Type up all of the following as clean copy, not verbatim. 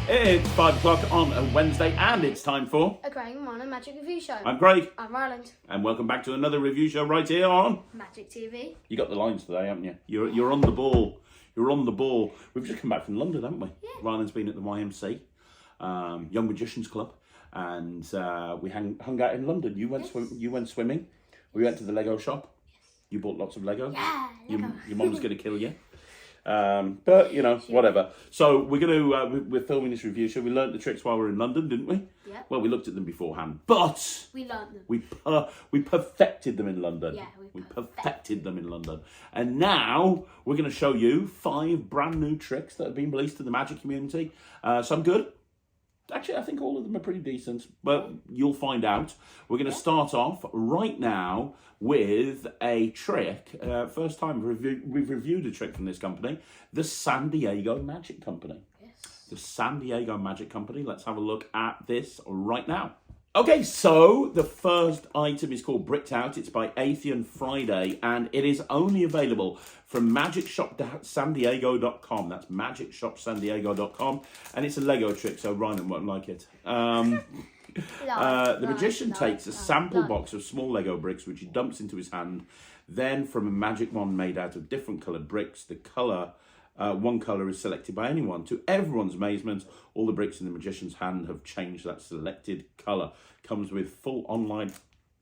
It's 5 o'clock on a Wednesday, and it's time for A Craig and Ryan Magic Review Show. I'm Craig. I'm Ryland. And welcome back to another review show right here on Magic TV. You got the lines today, haven't you? You're on the ball. You're on the ball. We've just come back from London, haven't we? Yeah. Ryland's been at the YMC, Young Magicians Club, and we hung out in London. You went swimming. We went to the Lego shop. You bought lots of Lego. Yeah, Lego. Your mum's going to kill you. But you know, whatever. So we're filming this review show. We learnt the tricks while we were in London, didn't we? Yeah. Well, we looked at them beforehand, but We learnt them. we perfected them in London. Yeah, we perfected them in London, and now we're going to show you 5 brand new tricks that have been released to the magic community. Some good. Actually, I think all of them are pretty decent, but you'll find out. We're going to start off right now with a trick. First time we've reviewed a trick from this company, the San Diego Magic Company. Yes. The San Diego Magic Company. Let's have a look at this right now. Okay, so the first item is called Bricked Out. It's by Aethan Friday, and it is only available from magicshopsandiego.com. That's magicshopsandiego.com, and it's a Lego trick, so Ryland won't like it. The magician takes a sample box of small Lego bricks, which he dumps into his hand. Then, from a magic wand made out of different coloured bricks, the colour one colour is selected by anyone. To everyone's amazement, all the bricks in the magician's hand have changed that selected colour. Comes with full online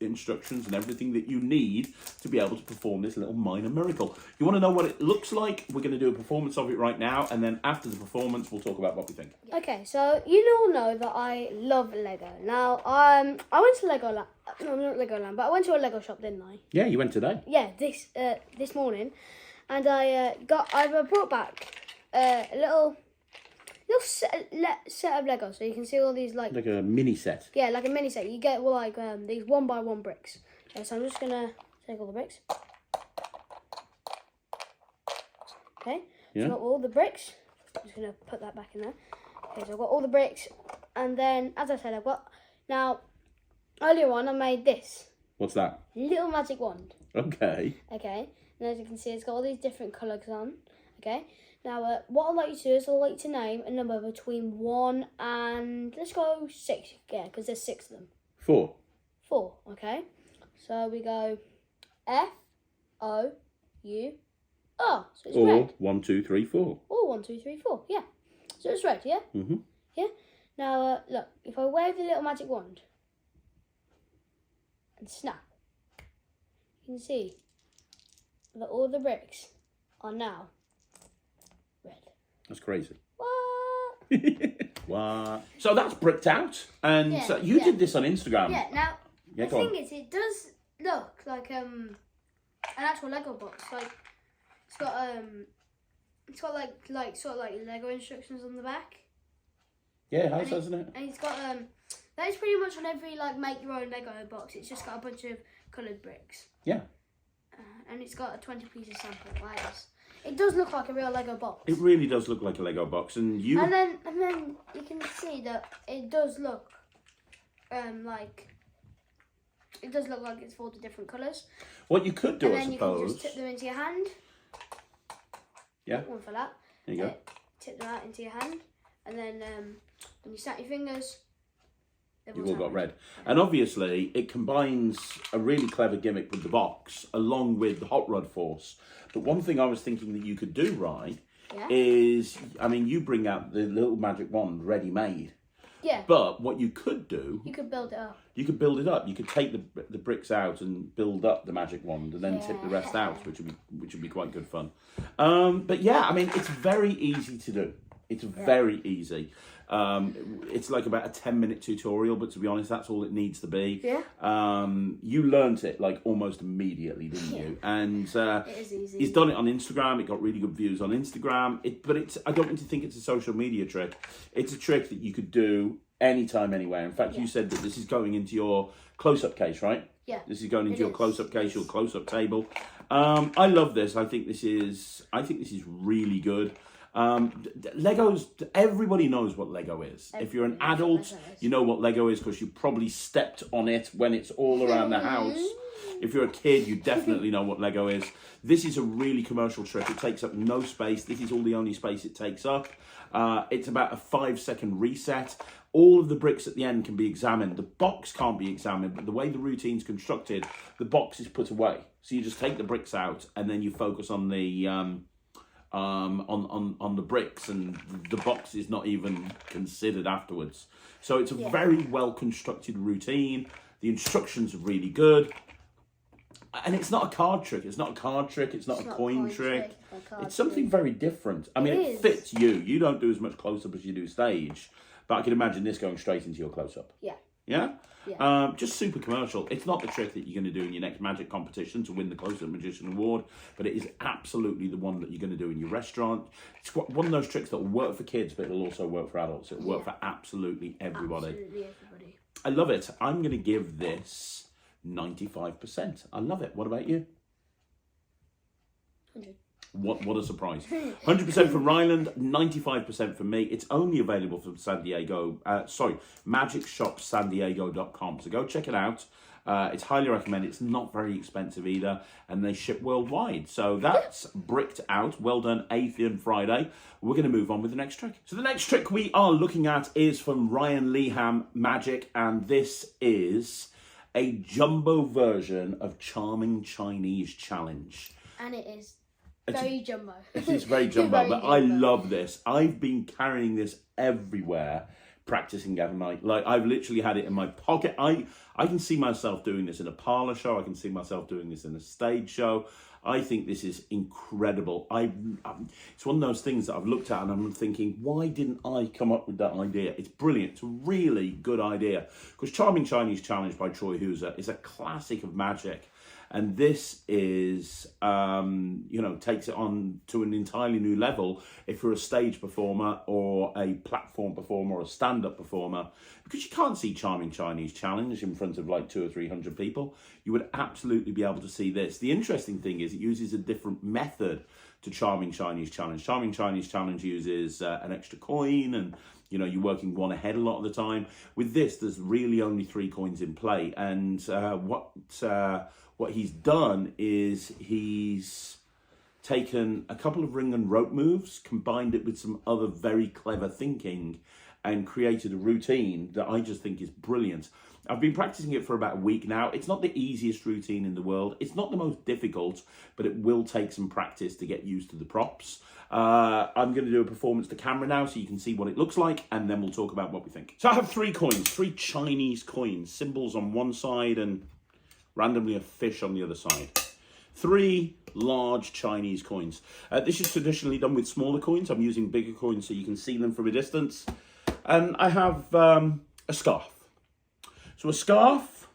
instructions and everything that you need to be able to perform this little minor miracle. You want to know what it looks like? We're going to do a performance of it right now, and then after the performance, we'll talk about what we think. Okay, so you all know that I love Lego. Now, I went to Legoland. No, not Legoland, but I went to a Lego shop, didn't I? Yeah, you went today. Yeah, this morning, and I brought back a little set of Lego, so you can see all these like a mini set. Yeah, like a mini set. You get these 1x1 bricks. Okay, so I'm just gonna take all the bricks. Okay, Yeah. so I've got all the bricks. I'm just gonna put that back in there. Okay, so I've got all the bricks, and then as I said, earlier on I made this What's that? little magic wand. Okay. Okay, and as you can see, it's got all these different colours on. Okay, now what I'd like you to do is I'd like you to name a number between 1 and, let's go 6, yeah, because there's 6 of them. 4. 4, okay. So we go F-O-U-R, so it's Or red. 1, 2, 3, 4. Or 1, 2, 3, 4, yeah. So it's red, yeah? Mm-hmm. Yeah? Now, look, if I wave the little magic wand and snap, you can see that all the bricks are now red. That's crazy. What? What? So that's Bricked Out, and Yeah, you yeah. did this on Instagram. Yeah, now, Yeah, the go on. thing is, it does look like an actual Lego box. Like, it's got sort of like Lego instructions on the back. Yeah, it has, hasn't it? And it's got that is pretty much on every like make your own Lego box. It's just got a bunch of coloured bricks. Yeah. And it's got a 20-piece sample like this. It does look like a real Lego box. It really does look like a Lego box, and you. And then you can see that it does look like it's 40 different colours. What you could do, And I then you suppose. can just tip them into your hand. Yeah. One for that. There you go. Tip them out into your hand, and then when you snap your fingers, You've all got red. And obviously, it combines a really clever gimmick with the box, along with the hot rod force. But one thing I was thinking that you could do, right, is, I mean, you bring out the little magic wand ready-made. Yeah. But what you could do... You could build it up. You could build it up. You could take the bricks out and build up the magic wand, and then tip the rest out, which would be quite good fun. But yeah, I mean, it's very easy to do. It's very easy. It's like about a 10-minute tutorial, but to be honest, that's all it needs to be. Yeah. You learnt it like almost immediately, didn't you? And it is easy. he's done it on Instagram. It got really good views on Instagram. I don't want to think it's a social media trick. It's a trick that you could do anytime, anywhere. In fact, you said that this is going into your close-up case, right? Yeah. This is going into your close-up case, your close-up table. I love this. I think this is really good. Legos, everybody knows what Lego is. If you're an adult, you know what Lego is because you probably stepped on it when it's all around the house. If you're a kid, you definitely know what Lego is. This is a really commercial trick. It takes up no space. This is all the only space it takes up. It's about a 5-second reset. All of the bricks at the end can be examined. The box can't be examined, but the way the routine's constructed, the box is put away. So you just take the bricks out and then you focus on the on the bricks, and the box is not even considered afterwards. So it's a very well constructed routine. The instructions are really good. And it's not a card trick. It's not a card trick. It's not a coin trick. It's something very different. I mean, it fits you. You don't do as much close-up as you do stage. But I can imagine this going straight into your close-up. Yeah. Yeah? Yeah. Just super commercial. It's not the trick that you're going to do in your next magic competition to win the Close-Up Magician Award, but it is absolutely the one that you're going to do in your restaurant. It's one of those tricks that will work for kids, but it'll also work for adults. It'll work for absolutely everybody. Absolutely everybody. I love it. I'm going to give this 95%. I love it. What about you? 100. What a surprise. 100% from Ryland, 95% from me. It's only available from San Diego, magicshopsandiego.com. So go check it out. It's highly recommended. It's not very expensive either, and they ship worldwide. So that's bricked out. Well done, Aethan Friday. We're going to move on with the next trick. So the next trick we are looking at is from Rian Lehman Magic, and this is a jumbo version of Charming Chinese Challenge. And it is very jumbo. It is very jumbo, but I love this. I've been carrying this everywhere, practicing every night. Like, I've literally had it in my pocket. I can see myself doing this in a parlor show. I can see myself doing this in a stage show. I think this is incredible. It's one of those things that I've looked at and I'm thinking, why didn't I come up with that idea? It's brilliant. It's a really good idea. Because Charming Chinese Challenge by Troy Hooser is a classic of magic. And this is, takes it on to an entirely new level if you're a stage performer or a platform performer or a stand-up performer. Because you can't see Charming Chinese Challenge in front of like 200 or 300 people. You would absolutely be able to see this. The interesting thing is it uses a different method to Charming Chinese Challenge. Charming Chinese Challenge uses an extra coin and, you're working one ahead a lot of the time. With this, there's really only 3 coins in play. And what he's done is he's taken a couple of ring and rope moves, combined it with some other very clever thinking, and created a routine that I just think is brilliant. I've been practicing it for about a week now. It's not the easiest routine in the world. It's not the most difficult, but it will take some practice to get used to the props. I'm going to do a performance to camera now so you can see what it looks like, and then we'll talk about what we think. So I have 3 coins, 3 Chinese coins, symbols on one side and randomly a fish on the other side. 3 large Chinese coins. This is traditionally done with smaller coins. I'm using bigger coins so you can see them from a distance. And I have a scarf. So a scarf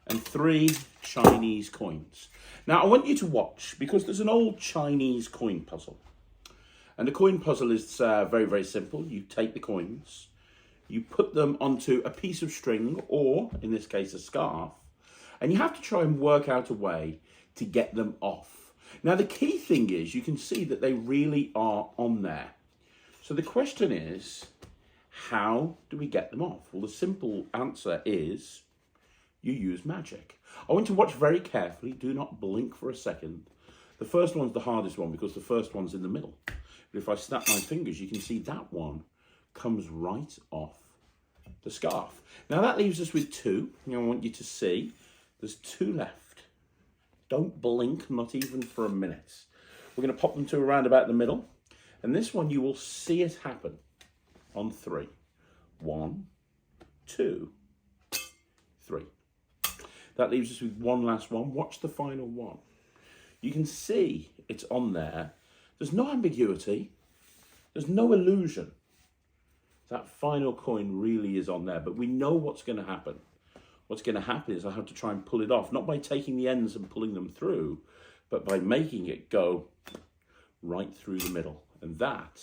and 3 Chinese coins. Now I want you to watch, because there's an old Chinese coin puzzle. And the coin puzzle is very, very simple. You take the coins, you put them onto a piece of string, or in this case a scarf, and you have to try and work out a way to get them off. Now, the key thing is you can see that they really are on there. So the question is, how do we get them off? Well, the simple answer is you use magic. I want you to watch very carefully. Do not blink for a second. The first one's the hardest one because the first one's in the middle. But if I snap my fingers, you can see that one comes right off the scarf. Now, that leaves us with 2. I want you to see. There's 2 left. Don't blink, not even for a minute. We're going to pop them to around about the middle. And this one, you will see it happen on 3. 1, 2, 3. That leaves us with one last one. Watch the final one. You can see it's on there. There's no ambiguity. There's no illusion. That final coin really is on there. But we know what's going to happen. What's going to happen is I have to try and pull it off, not by taking the ends and pulling them through, but by making it go right through the middle. And that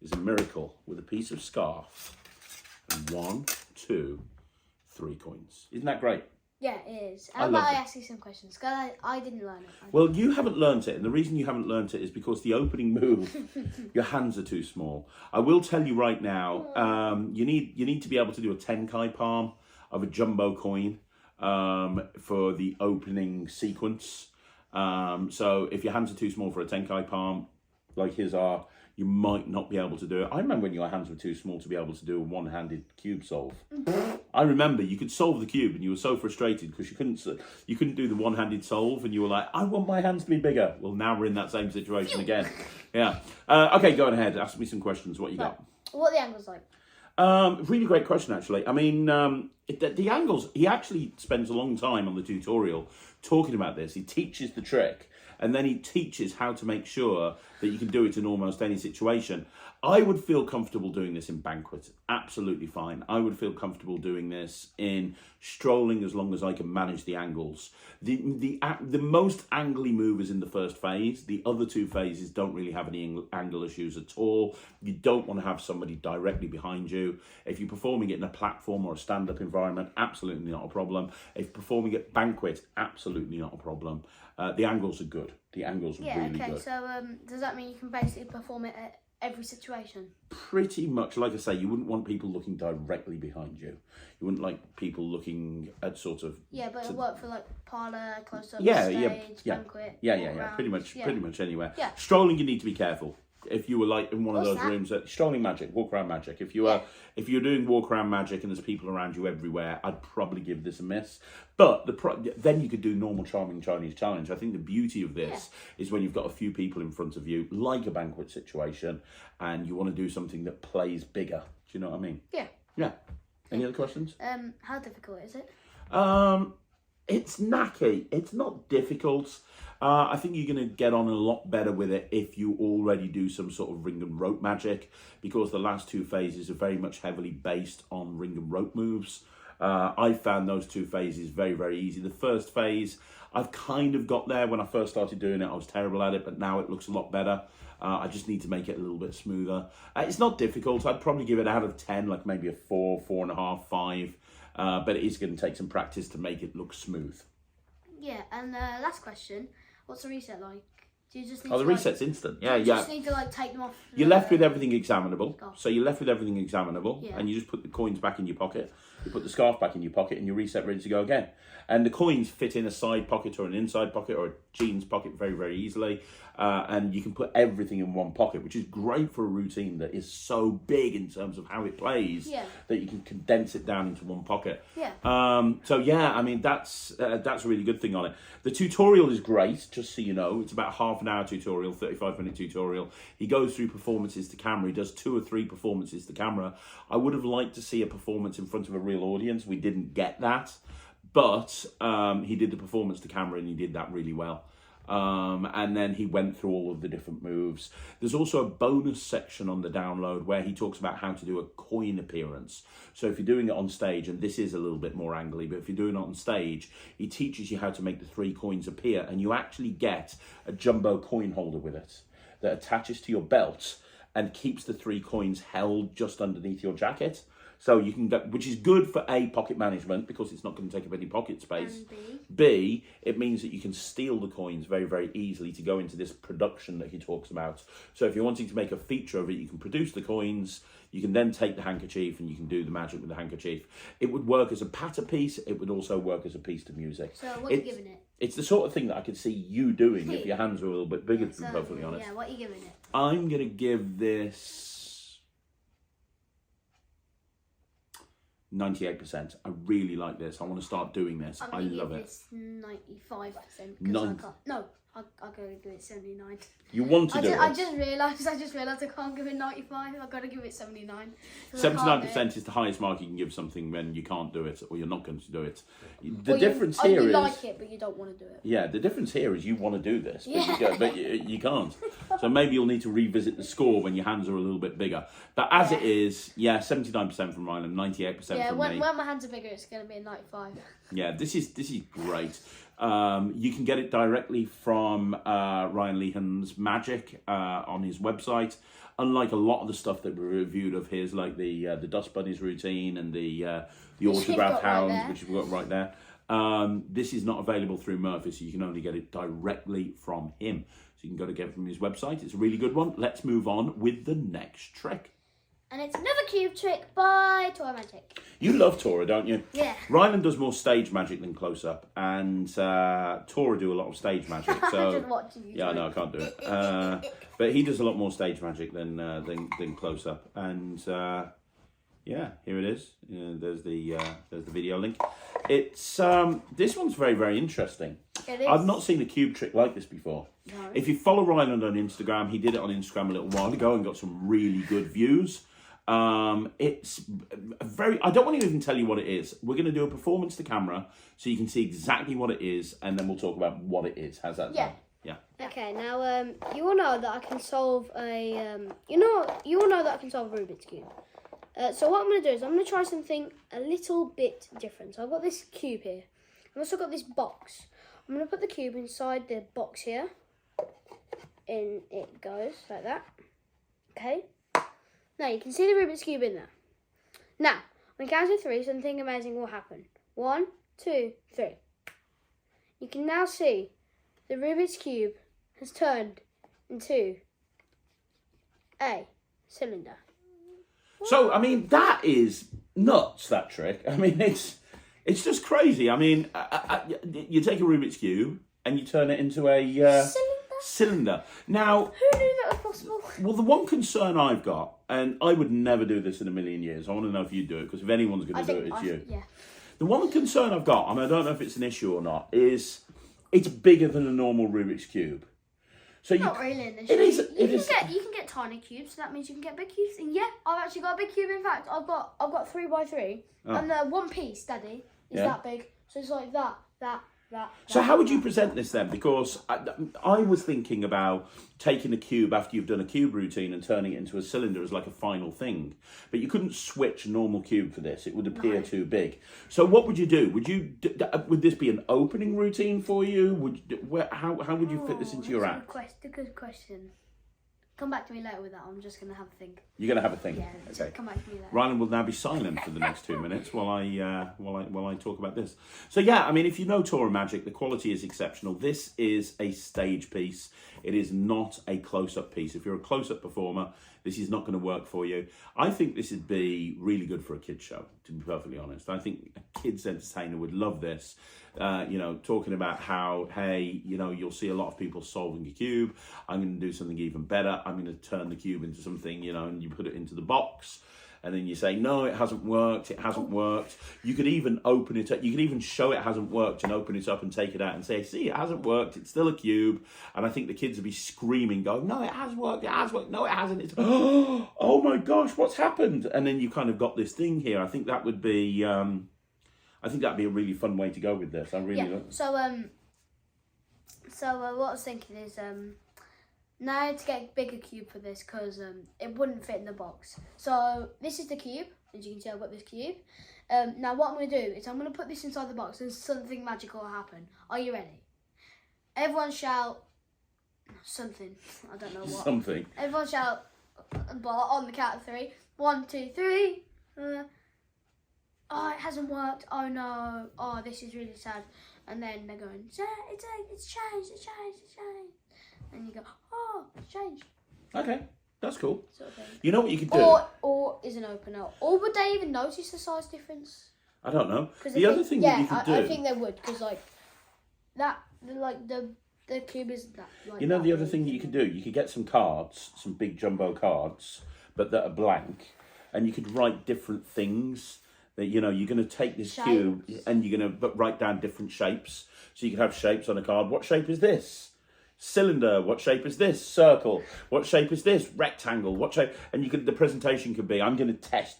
is a miracle with a piece of scarf and 1, 2, 3 coins. Isn't that great? Yeah, it is. I How love about I it. ask you some questions? Because I didn't learn it. Well, you haven't learnt it, and the reason you haven't learnt it is because the opening move, your hands are too small. I will tell you right now, you need to be able to do a tenkai palm of a jumbo coin for the opening sequence. So if your hands are too small for a tenkai palm, like his are, you might not be able to do it. I remember when your hands were too small to be able to do a one-handed cube solve. I remember you could solve the cube and you were so frustrated because you couldn't do the one-handed solve and you were like, I want my hands to be bigger. Well, now we're in that same situation again. Yeah. Okay, go on ahead. Ask me some questions. What you got? What are the angles like? Really great question, actually. I mean, the angles, he actually spends a long time on the tutorial talking about this. He teaches the trick. And then he teaches how to make sure that you can do it in almost any situation. I would feel comfortable doing this in banquet. Absolutely fine. I would feel comfortable doing this in strolling as long as I can manage the angles. The most angly move is in the first phase. The other two phases don't really have any angle issues at all. You don't want to have somebody directly behind you. If you're performing it in a platform or a stand-up environment, absolutely not a problem. If performing at banquet, absolutely not a problem. The angles are good. The angles are really good. Yeah, okay, so does that mean you can basically perform it at every situation? Pretty much. Like I say, you wouldn't want people looking directly behind you. You wouldn't like people looking at sort of... Yeah, but it'll work for like parlour, close-up, yeah, stage, banquet, yeah. Pretty much anywhere. Yeah. Strolling, you need to be careful. If you were like in one of those rooms, strolling magic, walk around magic. If you're doing walk around magic and there's people around you everywhere, I'd probably give this a miss. But then you could do normal charming Chinese challenge. I think the beauty of this is when you've got a few people in front of you, like a banquet situation, and you want to do something that plays bigger. Do you know what I mean? Yeah. Yeah. Any other questions? How difficult is it? It's knacky. It's not difficult. I think you're going to get on a lot better with it if you already do some sort of ring and rope magic, because the last two phases are very much heavily based on ring and rope moves. I found those two phases very, very easy. The first phase, I've kind of got there. When I first started doing it, I was terrible at it, but now it looks a lot better. I just need to make it a little bit smoother. It's not difficult. I'd probably give it out of 10, like maybe a 4, 4.5, 5. But it is going to take some practice to make it look smooth. Yeah, and last question. What's the reset like? Do you just need the reset's instant. Yeah, you just need to like take them off. You're left with everything examinable. Scarf. So you're left with everything examinable, Yeah. and you just put the coins back in your pocket. You put the scarf back in your pocket, and you reset ready to go again. And the coins fit in a side pocket or an inside pocket or a jeans pocket very, very easily. And you can put everything in one pocket, which is great for a routine that is so big in terms of how it plays that you can condense it down into one pocket. Yeah. So yeah, I mean that's a really good thing on it. The tutorial is great, just so you know. It's about a half an hour tutorial, 35-minute tutorial. He goes through performances to camera. He does 2 or 3 performances to camera. I would have liked to see a performance in front of a real audience. We didn't get that, but he did the performance to camera and he did that really well. And then he went through all of the different moves. There's also a bonus section on the download where he talks about how to do a coin appearance. So if you're doing it on stage, and this is a little bit more angly, but if you're doing it on stage, he teaches you how to make the 3 coins appear, and you actually get a jumbo coin holder with it that attaches to your belt and keeps the 3 coins held just underneath your jacket. So you can get, which is good for A, pocket management, because it's not going to take up any pocket space. And B, it means that you can steal the coins very, very easily to go into this production that he talks about. So if you're wanting to make a feature of it, you can produce the coins, you can then take the handkerchief and you can do the magic with the handkerchief. It would work as a patter piece. It would also work as a piece to music. So what are you giving it? It's the sort of thing that I could see you doing if your hands were a little bit bigger, to be perfectly honest. Yeah, what are you giving it? I'm going to give this 98%. I really like this. I want to start doing this. I love it. This 95%. I'll go give it 79. You want to do it? I just realised I can't give it 95. I've got to give it 79. 79% is the highest mark you can give something when you can't do it or you're not going to do it. The Or difference you here is... like it, but you don't want to do it. Yeah, the difference here is you want to do this, but you can't. So maybe you'll need to revisit the score when your hands are a little bit bigger. But as it is, 79% from Ryland, 98% from me. When my hands are bigger, it's going to be a 95. Yeah, this is great. You can get it directly from Ryan Lehan's Magic on his website. Unlike a lot of the stuff that we reviewed of his, like the Dust Bunnies routine and the autograph hounds, which we've got right there. This is not available through Murphy, so you can only get it directly from him. So you can go to get it from his website. It's a really good one. Let's move on with the next trick. And it's another cube trick by Tora Magic. You love Tora, don't you? Yeah. Ryland does more stage magic than close-up, and Tora do a lot of stage magic. So I'm just watching you. yeah, I know, I can't do it. But he does a lot more stage magic than close-up. And yeah, here it is. There's the video link. It's this one's very, very interesting. It is. I've not seen a cube trick like this before. No. If you follow Ryland on Instagram, he did it on Instagram a little while ago and got some really good views. It's very, I don't want to even tell you what it is. We're going to do a performance to camera so you can see exactly what it is, and then we'll talk about what it is. How's that sound? Yeah. Okay, now you all know that I can solve a you all know that I can solve a Rubik's Cube. So what I'm going to do is I'm going to try something a little bit different. So I've got this cube here. I've also got this box. I'm going to put the cube inside the box here. In it goes like that. Okay. Now you can see the Rubik's Cube in there. Now, when I count to 3, something amazing will happen. 1, 2, 3. You can now see the Rubik's Cube has turned into a cylinder. So, I mean, that is nuts, that trick. I mean, it's just crazy. I mean, you take a Rubik's Cube and you turn it into a cylinder. Now, who knew that was possible? Well, the one concern I've got, and I would never do this in a million years. I want to know if you do it, because if anyone's going to do it, it's you. Yeah. The one concern I've got, and I don't know if it's an issue or not, is it's bigger than a normal Rubik's Cube. So Not really an issue. You can get tiny cubes, so that means you can get big cubes. And yeah, I've actually got a big cube. In fact, I've got 3x3, and the one piece, Daddy, is that big. So it's like that. So how would you present this then? Because I was thinking about taking a cube after you've done a cube routine and turning it into a cylinder as like a final thing. But you couldn't switch a normal cube for this. It would appear too big. So what would you do? Would this be an opening routine for you? How would you fit this into your act? That's a good question. Come back to me later with that. I'm just going to have a think. You're going to have a think? Yeah, okay. Come back to me later. Ryland will now be silent for the next 2 minutes while I talk about this. So yeah, I mean, if you know Tora Magic, the quality is exceptional. This is a stage piece. It is not a close-up piece. If you're a close-up performer, this is not going to work for you. I think this would be really good for a kids show, to be perfectly honest. I think a kids entertainer would love this. Talking about how, hey, you'll see a lot of people solving a cube. I'm going to do something even better. I'm going to turn the cube into something, and you put it into the box. And then you say, no, it hasn't worked. It hasn't worked. You could even open it up. You could even show it hasn't worked and open it up and take it out and say, see, it hasn't worked. It's still a cube. And I think the kids would be screaming, going, no, it has worked. It has worked. No, it hasn't. It's, oh my gosh, what's happened? And then you kind of got this thing here. I think that would be, that'd be a really fun way to go with this. I really love it. So what I was thinking is, now I had to get a bigger cube for this because it wouldn't fit in the box. So this is the cube. As you can see, I've got this cube. Now what I'm going to do is I'm going to put this inside the box and something magical will happen. Are you ready? Everyone shout something. I don't know what. Something. Everyone shout on the count of 3. 1, 2, 3. Oh, it hasn't worked. Oh no. Oh, this is really sad. And then they're going, it's changed. And you go, oh, it's changed. Okay, that's cool. Sort of thing. You know what you could do? Or is an opener. Or would they even notice the size difference? I don't know. The other thing that you could do... I think they would, because the cube isn't that. The other thing that you could do, you could get some cards, some big jumbo cards, but that are blank, and you could write different things. That you're going to take this cube and you're going to write down different shapes. So you could have shapes on a card. What shape is this? Cylinder. What shape is this? Circle. What shape is this? Rectangle. What shape? And the presentation could be, I'm going to test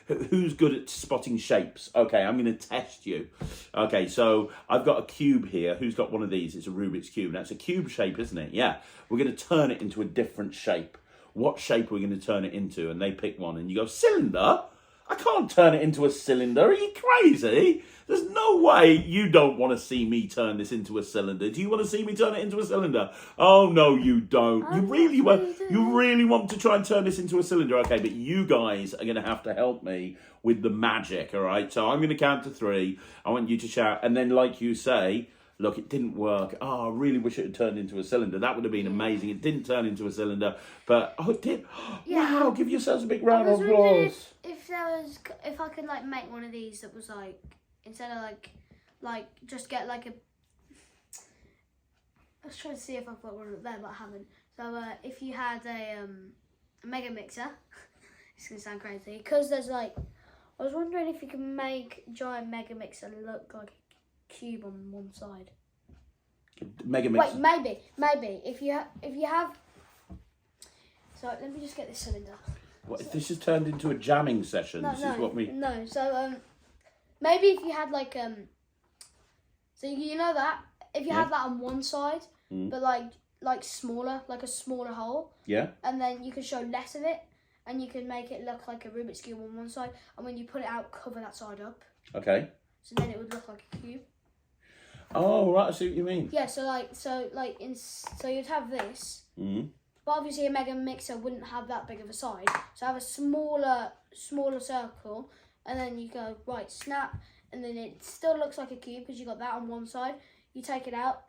who's good at spotting shapes. Okay, I'm going to test you. Okay, so I've got a cube here. Who's got one of these? It's a Rubik's Cube. That's a cube shape, isn't it? Yeah. We're going to turn it into a different shape. What shape are we going to turn it into? And they pick one and you go, cylinder? I can't turn it into a cylinder. Are you crazy? There's no way you don't want to see me turn this into a cylinder. Do you want to see me turn it into a cylinder? Oh no, you don't. You really want. You really want to try and turn this into a cylinder, okay? But you guys are going to have to help me with the magic, all right? So I'm going to count to 3. I want you to shout, and then, like you say, look, it didn't work. Oh, I really wish it had turned into a cylinder. That would have been amazing. It didn't turn into a cylinder, but oh, it did. Yeah. Wow! Give yourselves a big round of I was wondering applause. if I could like make one of these that was like, instead of like just get like a. I was trying to see if I've got one there, but I haven't. So if you had a mega mixer, it's gonna sound crazy because there's like, I was wondering if you could make a giant mega mixer look like a cube on one side. Mega mixer. Wait, maybe if you have. So let me just get this cylinder. What, if this has turned into a jamming session? No. So maybe if you had like so you know that if you had that on one side, but like smaller, like a smaller hole. Yeah. And then you can show less of it, and you can make it look like a Rubik's cube on one side, and when you put it out, cover that side up. Okay. So then it would look like a cube. Oh right, I see what you mean. Yeah. So you'd have this. But obviously a mega mixer wouldn't have that big of a side. So have a smaller circle, and then you go, right, snap, and then it still looks like a cube because you got that on one side. You take it out,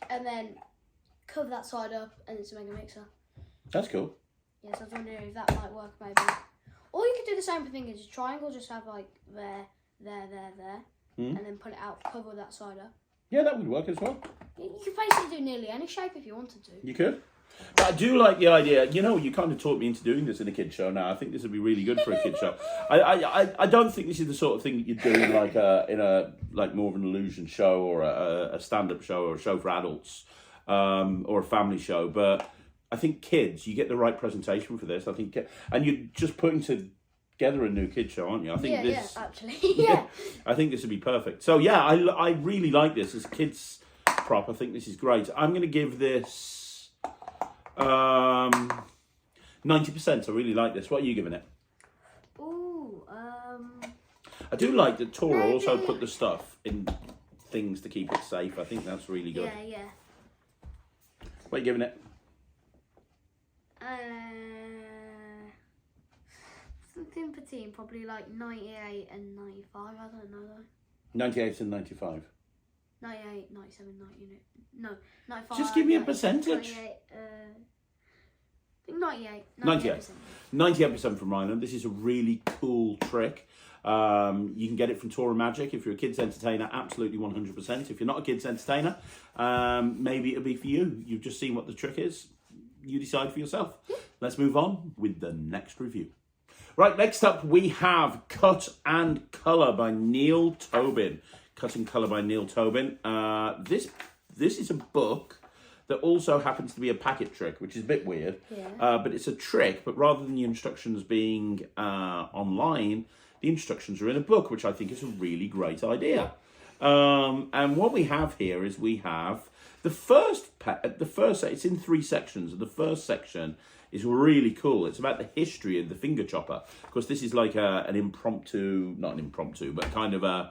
and then cover that side up, and it's a mega mixer. That's cool. Yes, I was wondering if that might work maybe. Or you could do the same thing as a triangle, just have like there, and then put it out, cover that side up. Yeah, that would work as well. You could basically do nearly any shape if you wanted to. You could. But I do like the idea. You know, you kind of taught me into doing this in a kid's show. Now I think this would be really good for a kid's show. I don't think this is the sort of thing that you do in like more of an illusion show or a stand-up show or a show for adults or a family show. But I think kids, you get the right presentation for this. I think, and you're just putting together a new kid show, aren't you? I think this. Yeah, actually, yeah. I think this would be perfect. So yeah, I really like this as a kids prop. I think this is great. I'm going to give this 90%. I really like this. What are you giving it? Ooh, I do like that Tora also put the stuff in things to keep it safe. I think that's really good. Yeah. What are you giving it? Something between probably like 98 and 95. I don't know though. 98 and 95. 98, 97, 90. No, 95. Just give me a percentage. 98, I think 98. 98. 98% from Ryland. This is a really cool trick. You can get it from Tora Magic. If you're a kids entertainer, absolutely 100%. If you're not a kids entertainer, maybe it'll be for you. You've just seen what the trick is. You decide for yourself. Let's move on with the next review. Right, next up we have Cut and Colour by Neil Tobin. Cut and Colour by Neil Tobin. This is a book that also happens to be a packet trick, which is a bit weird. Yeah. But it's a trick, but rather than the instructions being online, the instructions are in a book, which I think is a really great idea. And what we have here is we have the first it's in 3 sections. And the first section is really cool. It's about the history of the finger chopper. Of course, this is like not an impromptu, but kind of a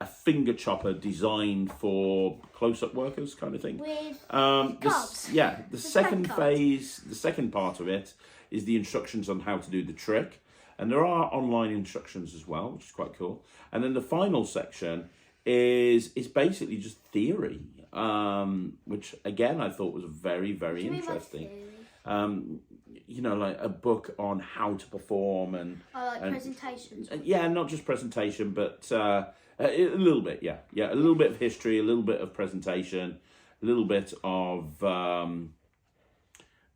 finger chopper designed for close-up workers kind of thing. With the second phase, the second part of it is the instructions on how to do the trick. And there are online instructions as well, which is quite cool. And then the final section is basically just theory, which again I thought was very, very interesting. You know, like a book on how to perform and presentations. Yeah, not just presentation, but a little bit. Yeah, a little bit of history, a little bit of presentation, a little bit of how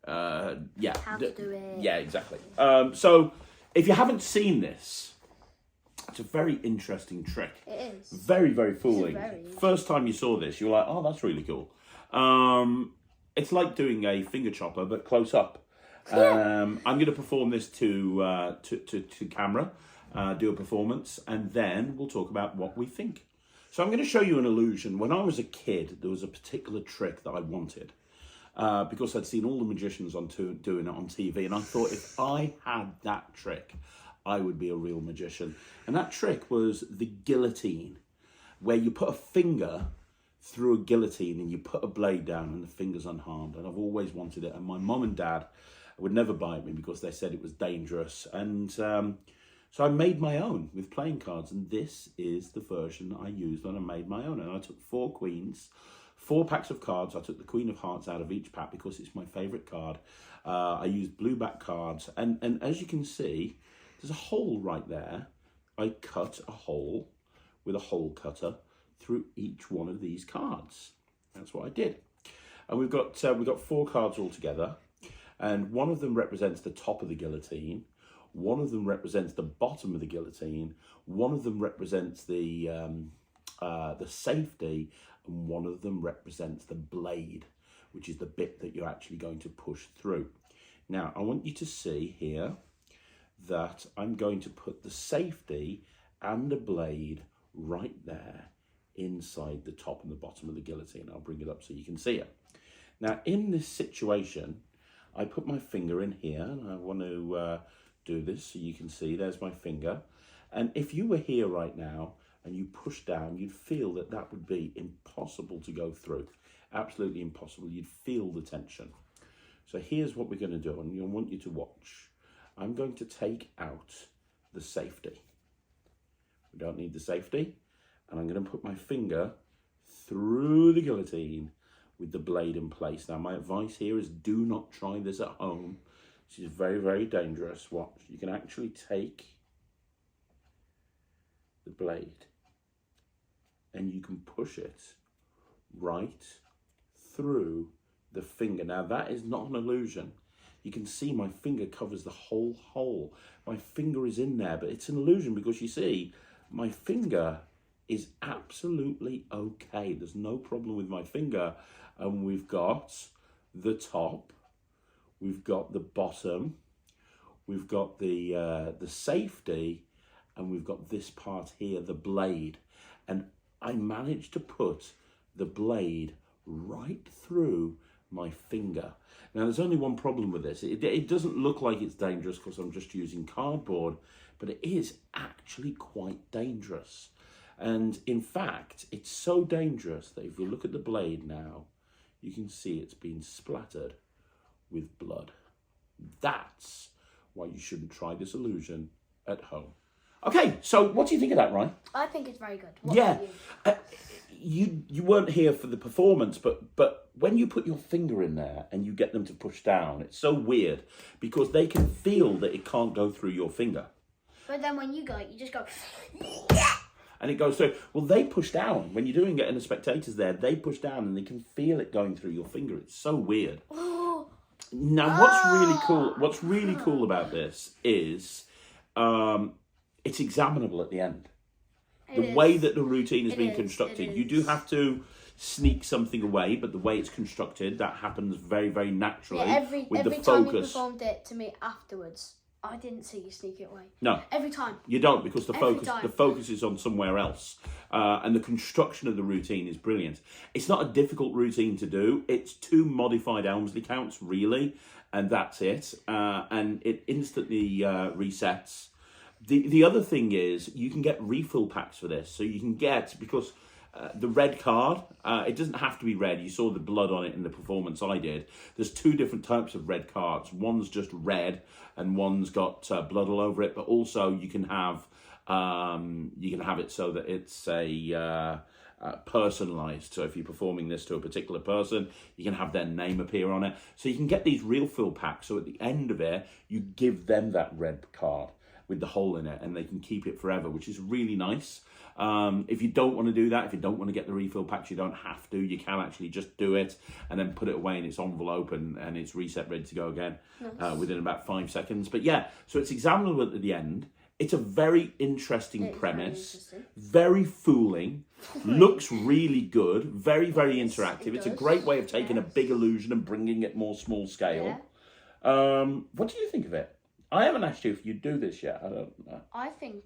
to do it. Yeah, exactly. So if you haven't seen this, it's a very interesting trick. It is. Very, very fooling. First time you saw this, you're like, oh, that's really cool. It's like doing a finger chopper, but close up. I'm going to perform this to camera, do a performance, and then we'll talk about what we think. So I'm going to show you an illusion. When I was a kid, there was a particular trick that I wanted. Because I'd seen all the magicians doing it on TV, and I thought if I had that trick, I would be a real magician. And that trick was the guillotine, where you put a finger through a guillotine and you put a blade down and the finger's unharmed. And I've always wanted it. And my mum and dad would never buy it me because they said it was dangerous. And so I made my own with playing cards. And this is the version I used when I made my own. And I took 4 queens, 4 packs of cards. I took the Queen of Hearts out of each pack because it's my favourite card. I used blue back cards. And as you can see, there's a hole right there. I cut a hole with a hole cutter through each one of these cards. That's what I did. And we've got 4 cards all together, and one of them represents the top of the guillotine, one of them represents the bottom of the guillotine, one of them represents the safety, and one of them represents the blade, which is the bit that you're actually going to push through. Now, I want you to see here that I'm going to put the safety and the blade right there inside the top and the bottom of the guillotine. I'll bring it up so you can see it. Now, in this situation, I put my finger in here, and I want to do this so you can see. There's my finger. And if you were here right now and you push down, you'd feel that that would be impossible to go through. Absolutely impossible. You'd feel the tension. So here's what we're going to do, and I want you to watch. I'm going to take out the safety. We don't need the safety. And I'm going to put my finger through the guillotine with the blade in place. Now, my advice here is do not try this at home. This is very, very dangerous. Watch. You can actually take the blade and you can push it right through the finger. Now, that is not an illusion. You can see my finger covers the whole hole. My finger is in there, but it's an illusion because you see, my finger is absolutely okay. There's no problem with my finger. And we've got the top, we've got the bottom, we've got the safety, and we've got this part here, the blade. And I managed to put the blade right through my finger. Now, there's only one problem with this. It doesn't look like it's dangerous because I'm just using cardboard, but it is actually quite dangerous. And in fact, it's so dangerous that if you look at the blade now, you can see it's been splattered with blood. That's why you shouldn't try this illusion at home. Okay, so what do you think of that, Ryan? I think it's very good. Yeah, you weren't here for the performance, but when you put your finger in there and you get them to push down, it's so weird because they can feel that it can't go through your finger. But then when you go, you just go... And it goes through. Well, they push down. When you're doing it and the spectators there, they push down and they can feel it going through your finger. It's so weird. Now, what's really cool about this is it's examinable at the end. The way that the routine has been constructed, you do have to sneak something away, but the way it's constructed, that happens very, very naturally. Yeah, every time you performed it to me afterwards, I didn't see you sneak it away. No. Every time. You don't, because the focus is on somewhere else. And the construction of the routine is brilliant. It's not a difficult routine to do. It's 2 modified Elmsley counts, really, and that's it. And it instantly resets. The other thing is you can get refill packs for this. So you can get, because the red card, it doesn't have to be red. You saw the blood on it in the performance I did. There's 2 different types of red cards. One's just red and one's got blood all over it. But also you can have it so that it's personalized. So if you're performing this to a particular person, you can have their name appear on it. So you can get these refill packs. So at the end of it, you give them that red card with the hole in it and they can keep it forever, which is really nice. If you don't want to do that, if you don't want to get the refill packs, you don't have to. You can actually just do it and then put it away in its envelope and it's reset, ready to go again within about 5 seconds. But yeah, so it's examinable at the end. It's a very interesting premise, very fooling, looks really good, very, very interactive. It's a great way of taking a big illusion and bringing it more small scale. Yeah. What do you think of it? I haven't asked you if you do this yet. I don't know. I think...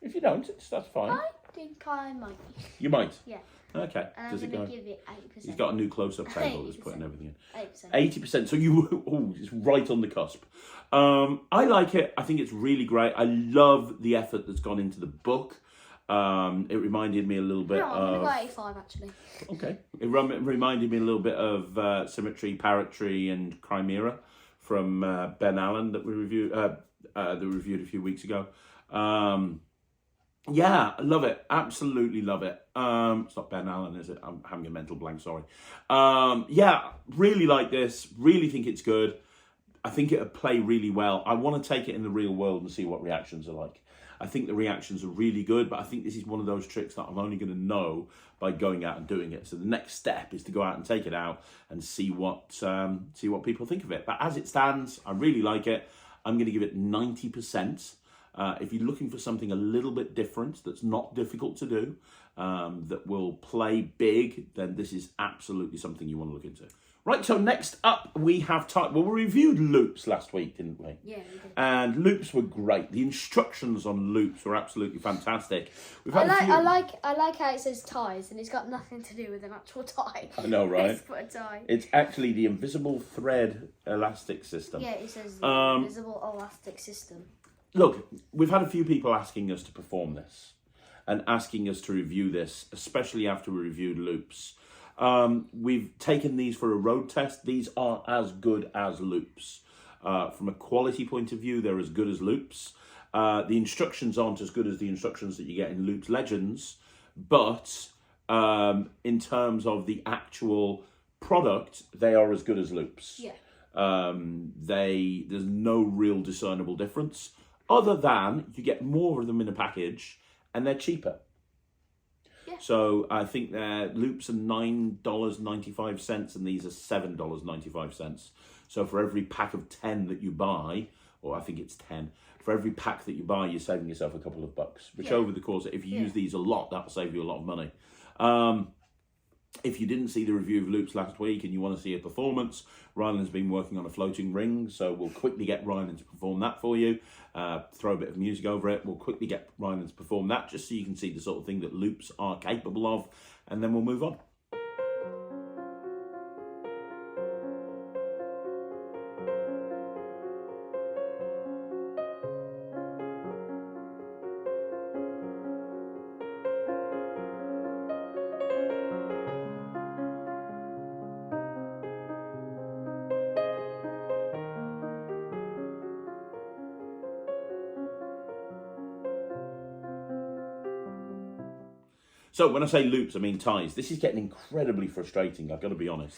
If you don't, that's fine. I think I might. You might? Yeah. Okay. And Does I'm it going go? to give it 8%. He's got a new close-up table that's putting everything in. 8%. 80%. So it's right on the cusp. I like it. I think it's really great. I love the effort that's gone into the book. It reminded me a little bit No, I'm going of... to go 85 actually. Okay. It reminded me a little bit of Symmetry, Parrotry and Chimera from Ben Allen that we reviewed a few weeks ago. Yeah, I love it. Absolutely love it. It's not Ben Allen, is it? I'm having a mental blank, sorry. Yeah, really like this. Really think it's good. I think it'll play really well. I want to take it in the real world and see what reactions are like. I think the reactions are really good, but I think this is one of those tricks that I'm only going to know by going out and doing it. So the next step is to go out and take it out and see what people think of it. But as it stands, I really like it. I'm going to give it 90%. If you're looking for something a little bit different, that's not difficult to do, that will play big, then this is absolutely something you want to look into. Right, so next up we have we reviewed loops last week, didn't we? Yeah, we did. And loops were great. The instructions on loops were absolutely fantastic. I like how it says ties, and it's got nothing to do with an actual tie. I know, right? Let's put a tie. It's actually the invisible thread elastic system. Yeah, it says the invisible elastic system. Look, we've had a few people asking us to perform this and asking us to review this, especially after we reviewed loops. We've taken these for a road test. These are as good as loops. From a quality point of view, they're as good as loops. The instructions aren't as good as the instructions that you get in Loops Legends, but in terms of the actual product, they are as good as loops. Yeah. There's no real discernible difference, other than you get more of them in a package and they're cheaper. Yeah. So I think their loops are $9.95 and these are $7.95. So for every pack of 10 that you buy, or I think it's 10, for every pack that you buy, you're saving yourself a couple of bucks, which over the course, if you use these a lot, that'll save you a lot of money. If you didn't see the review of Loops last week and you want to see a performance, Ryland's been working on a floating ring, so we'll quickly get Ryland to perform that for you. Throw a bit of music over it. We'll quickly get Ryland to perform that just so you can see the sort of thing that loops are capable of, and then we'll move on. So when I say loops, I mean ties. This is getting incredibly frustrating, I've got to be honest.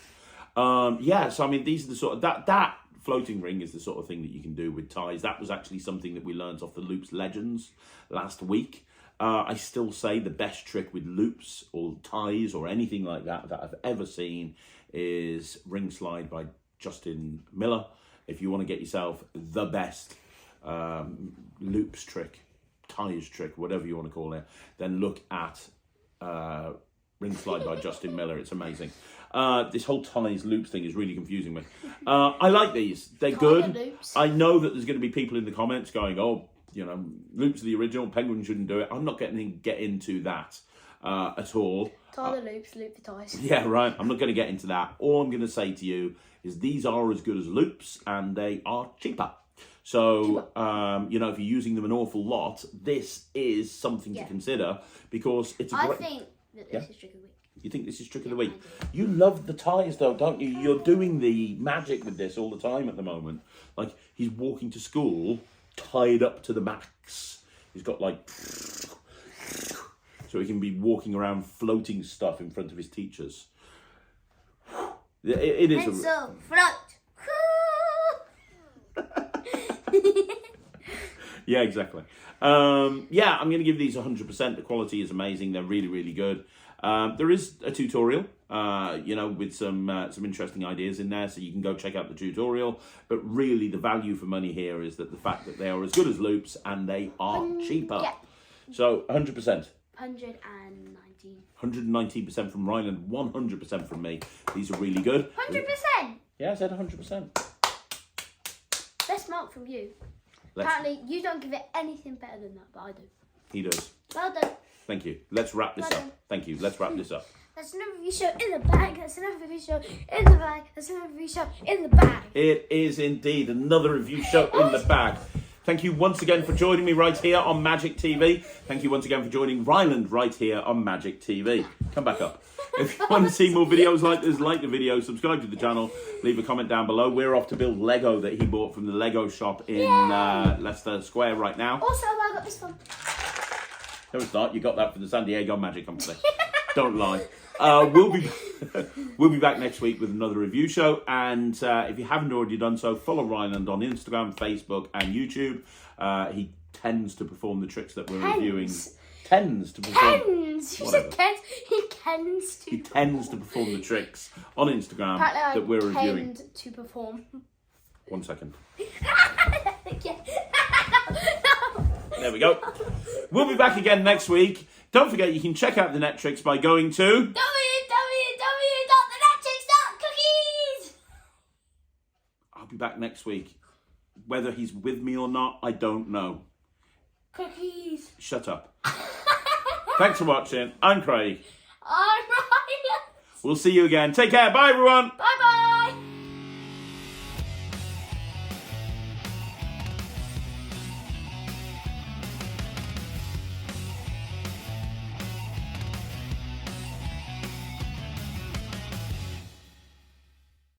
So I mean, these are the sort of, that floating ring is the sort of thing that you can do with ties. That was actually something that we learned off the Loops Legends last week. I still say the best trick with loops or ties or anything like that I've ever seen is Ring Slide by Justin Miller. If you want to get yourself the best loops trick, ties trick, whatever you want to call it, then look at Ring Slide by Justin Miller. It's amazing. This whole ties loops thing is really confusing me. I like these. They're good. Loops. I know that there's going to be people in the comments going, oh, you know, loops are the original, Penguin shouldn't do it. I'm not getting to get into that at all. Tie the loops, loop the ties. Yeah, right. I'm not going to get into that. All I'm going to say to you is these are as good as loops and they are cheaper. So, you know, if you're using them an awful lot, this is something to consider because it's a great... I think that this is Trick of the Week. You think this is Trick of the Week? You love the ties, though, don't you? You're doing the magic with this all the time at the moment. Like, he's walking to school tied up to the max. He's got, like... So he can be walking around floating stuff in front of his teachers. It is Pencil, float! Yeah, exactly. I'm going to give these 100%. The quality is amazing. They're really, really good. There is a tutorial, with some interesting ideas in there, so you can go check out the tutorial. But really, the value for money here is that the fact that they are as good as loops and they are cheaper. Yeah. So 100%. 119. 119% from Ryland, 100% from me. These are really good. 100%? Yeah, I said 100%. Best mark from you. Apparently, you don't give it anything better than that, but I do. He does. Well done. Thank you. Let's wrap this up. Thank you. Let's wrap this up. That's another review show in the bag. That's another review show in the bag. That's another review show in the bag. It is indeed another review show in the bag. Thank you once again for joining me right here on Magic TV. Thank you once again for joining Ryland right here on Magic TV. Come back up. If you want to see more videos like this, like the video, subscribe to the channel, leave a comment down below. We're off to build Lego that he bought from the Lego shop in Leicester Square right now. Also, I got this one. No, it's not. You got that from the San Diego Magic Company. Don't lie. We'll be back next week with another review show. And if you haven't already done so, follow Ryland on Instagram, Facebook, and YouTube. He tends to perform the tricks that we're reviewing. Tends to perform. Tens. You said tens. He tends to. He tends to perform the tricks on Instagram that we're reviewing. Tend to perform. 1 second. Yeah. There we go. We'll be back again next week. Don't forget, you can check out the net tricks by going to www.thenetricks.cookies. I'll be back next week. Whether he's with me or not, I don't know. Cookies. Shut up. Thanks for watching. I'm Craig. I'm Ryan. We'll see you again. Take care. Bye, everyone. Bye.